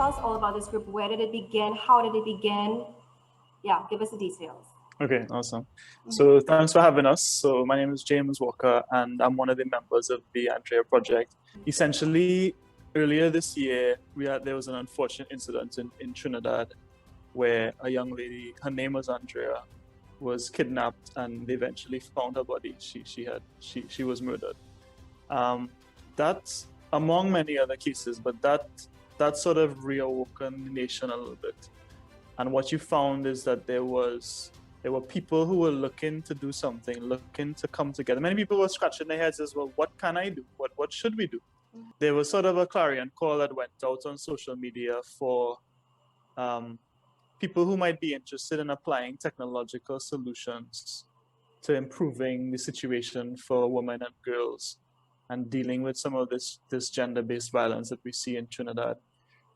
tell us all about this group. Where did it begin? How did it begin? Yeah, give us the details. Okay, awesome. So thanks for having us. So my name is James Walker, and I'm one of the members of the Andrea Project. Essentially, earlier this year, there was an unfortunate incident in Trinidad where a young lady, her name was Andrea, was kidnapped, and they eventually found her body. She was murdered. That's among many other cases, but that sort of reawoken the nation a little bit. And what you found is that there were people who were looking to do something, looking to come together. Many people were scratching their heads as well. What can I do? What should we do? There was sort of a clarion call that went out on social media for people who might be interested in applying technological solutions to improving the situation for women and girls and dealing with some of this gender-based violence that we see in Trinidad.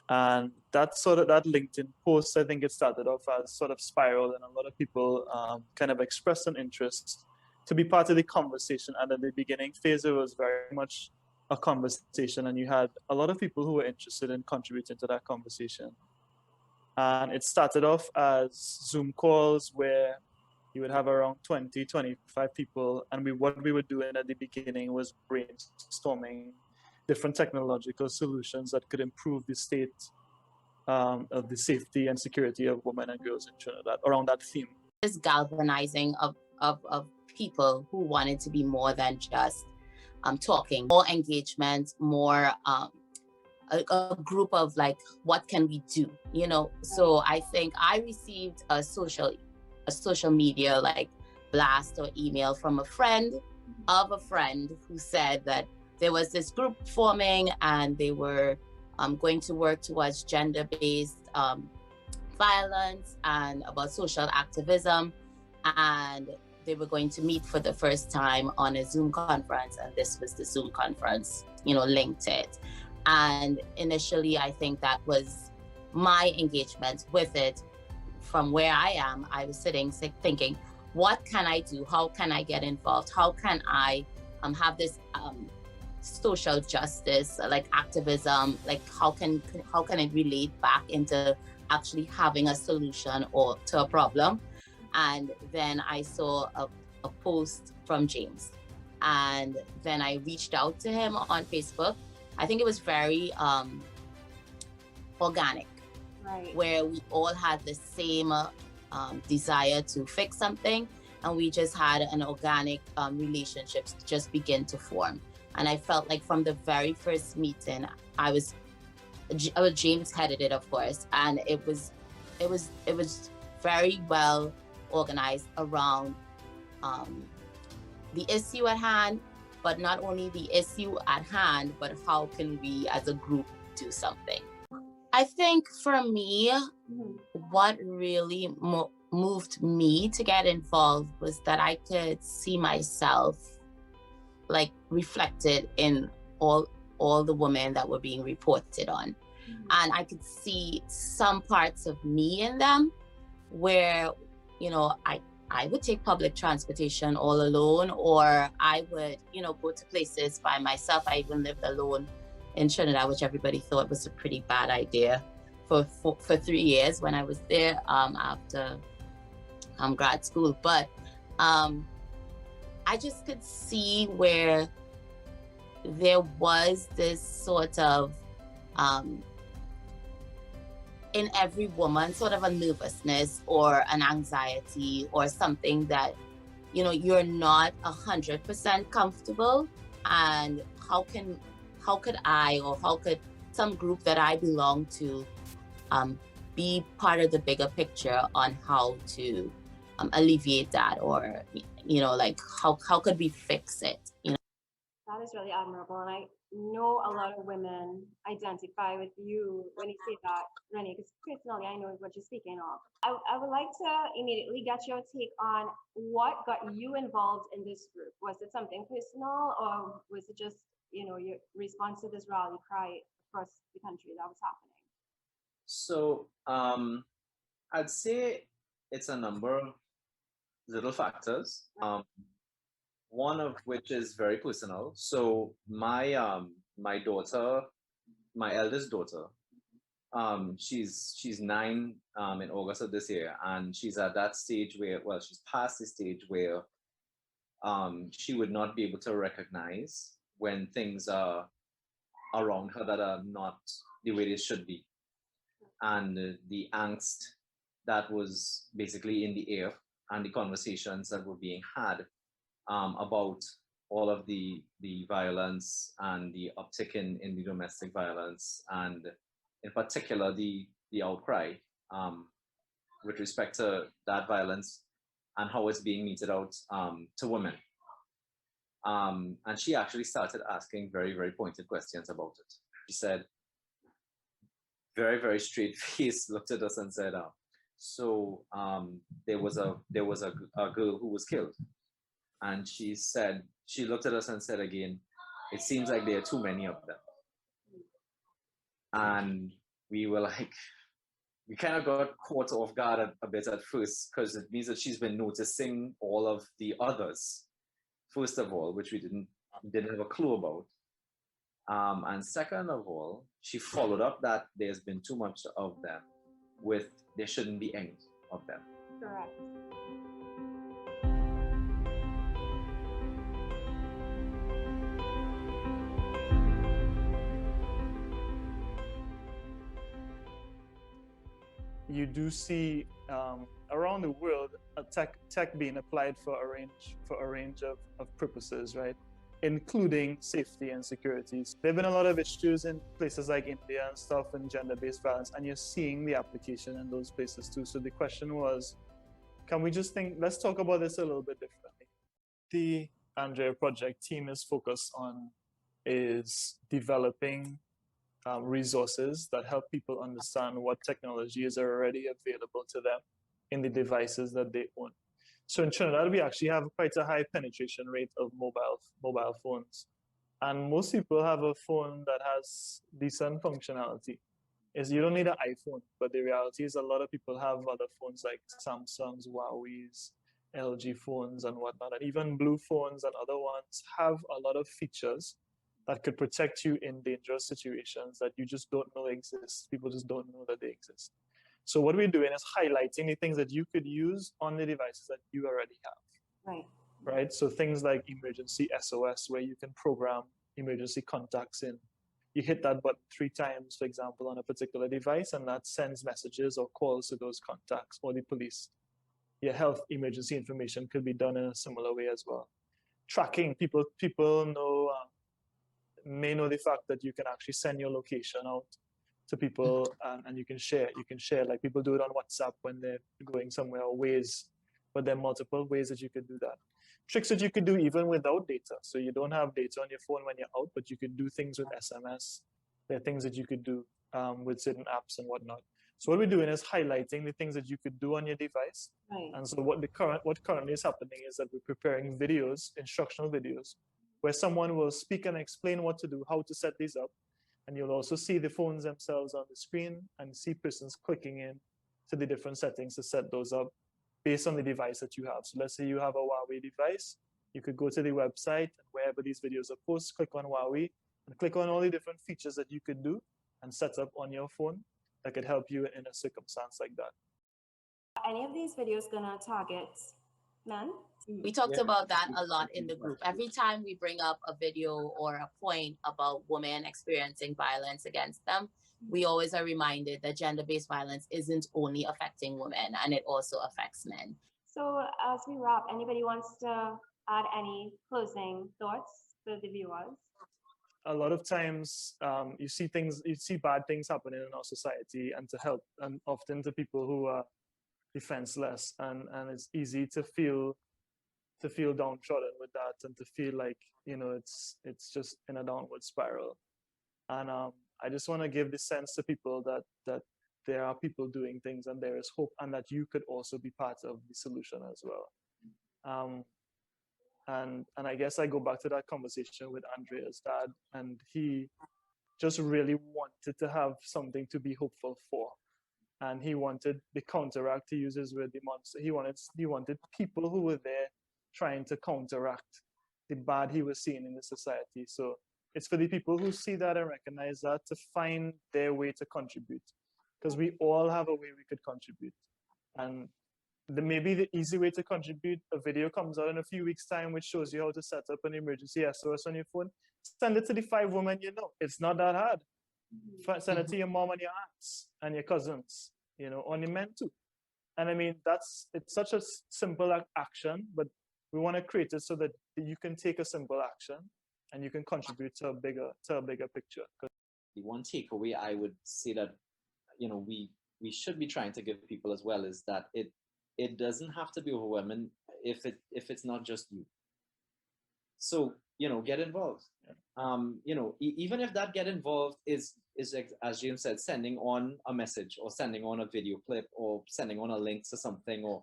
And that LinkedIn post, I think it started off as sort of spiral, and a lot of people kind of expressed an interest to be part of the conversation. And at the beginning phase, it was very much a conversation, and you had a lot of people who were interested in contributing to that conversation. And it started off as Zoom calls where you would have around 20, 25 people. And what we were doing at the beginning was brainstorming different technological solutions that could improve the state of the safety and security of women and girls in Trinidad around that theme. This galvanizing of people who wanted to be more than just talking, more engagement, more a group of like, what can we do? You know, so I think I received a social media like blast or email from a friend of a friend who said that there was this group forming and they were going to work towards gender-based violence and about social activism. And they were going to meet for the first time on a Zoom conference. And this was the Zoom conference, linked it. And initially, I think that was my engagement with it. From where I am, I was sitting thinking, what can I do? How can I get involved? How can I have this social justice, like activism, like how can it relate back into actually having a solution or to a problem? And then I saw a post from James, and then I reached out to him on Facebook. I think it was very organic, right, where we all had the same desire to fix something, and we just had an organic relationship just begin to form. And I felt like from the very first meeting, I was James headed it, of course, and it was very well organized around the issue at hand, but not only the issue at hand, but how can we as a group do something? I think for me, what really moved me to get involved was that I could see myself like reflected in all the women that were being reported on. And I could see some parts of me in them where, I would take public transportation all alone, or I would, go to places by myself. I even lived alone in Trinidad, which everybody thought was a pretty bad idea for 3 years when I was there after grad school. But I just could see where there was this sort of, in every woman, sort of a nervousness or an anxiety or something that, you're not 100% comfortable. And how could I, or how could some group that I belong to be part of the bigger picture on how to alleviate that, or like how could we fix it? That is really admirable, and I know a lot of women identify with you when you say that, Renee, because personally I know what you're speaking of. I would like to immediately get your take on what got you involved in this group. Was it something personal, or was it just your response to this rally cry across the country that was happening? So I'd say it's a number of little factors. One of which is very personal. So my daughter, my eldest daughter, she's 9 in August of this year, and she's at that stage where, well, she's past the stage where she would not be able to recognize when things are around her that are not the way they should be. And the angst that was basically in the air and the conversations that were being had about all of the violence and the uptick in the domestic violence, and in particular the outcry with respect to that violence and how it's being meted out to women. And she actually started asking very, very pointed questions about it. She said, very, very straight face, looked at us and said, so there was a girl who was killed. And she said, she looked at us and said again, it seems like there are too many of them. And we were like, we kind of got caught off guard a bit at first, because it means that she's been noticing all of the others, first of all, which we didn't have a clue about. And second of all, she followed up that there's been too much of them with there shouldn't be any of them. Correct. You do see around the world tech being applied for a range of purposes, right? Including safety and security. There have been a lot of issues in places like India and stuff, and gender-based violence, and you're seeing the application in those places too. So the question was, can we just let's talk about this a little bit differently. The Andrea Project team is focused on developing resources that help people understand what technologies are already available to them in the devices that they own. So in Trinidad, we actually have quite a high penetration rate of mobile phones. And most people have a phone that has decent functionality. You don't need an iPhone, but the reality is a lot of people have other phones like Samsung's, Huawei's, LG phones and whatnot. And even Blue phones and other ones have a lot of features that could protect you in dangerous situations that you just don't know exist. People just don't know that they exist. So what we're doing is highlighting the things that you could use on the devices that you already have. Right. Right. So things like emergency SOS, where you can program emergency contacts in. You hit that button 3 times, for example, on a particular device, and that sends messages or calls to those contacts or the police. Your health emergency information could be done in a similar way as well. Tracking, people know may know the fact that you can actually send your location out to people, and you can share like people do it on WhatsApp when they're going somewhere, or ways, but there are multiple ways that you could do that. Tricks that you could do even without data. So you don't have data on your phone when you're out, but you could do things with SMS. There are things that you could do with certain apps and whatnot. So what we're doing is highlighting the things that you could do on your device. Right. And so what currently is happening is that we're preparing videos, instructional videos, where someone will speak and explain what to do, how to set these up. And you'll also see the phones themselves on the screen and see persons clicking in to the different settings to set those up based on the device that you have. So let's say you have a Huawei device, you could go to the website, and wherever these videos are posted, click on Huawei and click on all the different features that you could do and set up on your phone that could help you in a circumstance like that. Any of these videos gonna target men? We talked about that a lot in the group. Every time we bring up a video or a point about women experiencing violence against them, we always are reminded that gender-based violence isn't only affecting women, and it also affects men. So as we wrap, anybody wants to add any closing thoughts for the viewers? A lot of times you see bad things happening in our society, and to help, and often to people who are defenseless, and it's easy to feel downtrodden with that, and to feel like, it's just in a downward spiral. And I just want to give the sense to people that there are people doing things, and there is hope, and that you could also be part of the solution as well. And I guess I go back to that conversation with Andrea's dad, and he just really wanted to have something to be hopeful for. And he wanted the counteract, to use his word, the monster. He wanted people who were there trying to counteract the bad he was seeing in the society. So it's for the people who see that and recognize that to find their way to contribute. because we all have a way we could contribute. And maybe the easy way to contribute, a video comes out in a few weeks' time which shows you how to set up an emergency SOS on your phone. Send it to the 5 women you know. It's not that hard. Send it to your mom and your aunts and your cousins, you know, on the men too. And I mean, it's such a simple action, but we want to create it so that you can take a simple action and you can contribute to a bigger picture. The one takeaway I would say that, you know, we should be trying to give people as well is that it doesn't have to be overwhelming if it's not just you. So, you know, get involved. Yeah. You know, even if that get involved is as James said, sending on a message or sending on a video clip or sending on a link to something or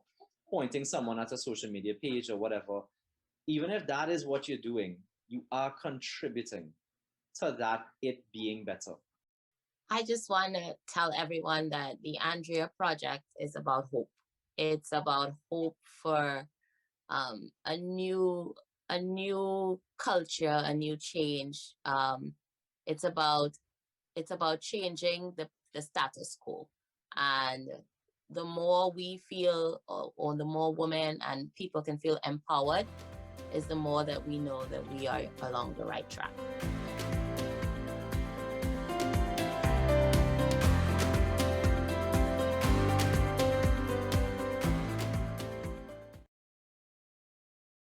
pointing someone at a social media page or whatever, even if that is what you're doing, you are contributing to that it being better. I just want to tell everyone that the Andrea Project is about hope. It's about hope for a new culture, a new change. It's about changing the status quo. And the more we feel, or the more women and people can feel empowered, is the more that we know that we are along the right track.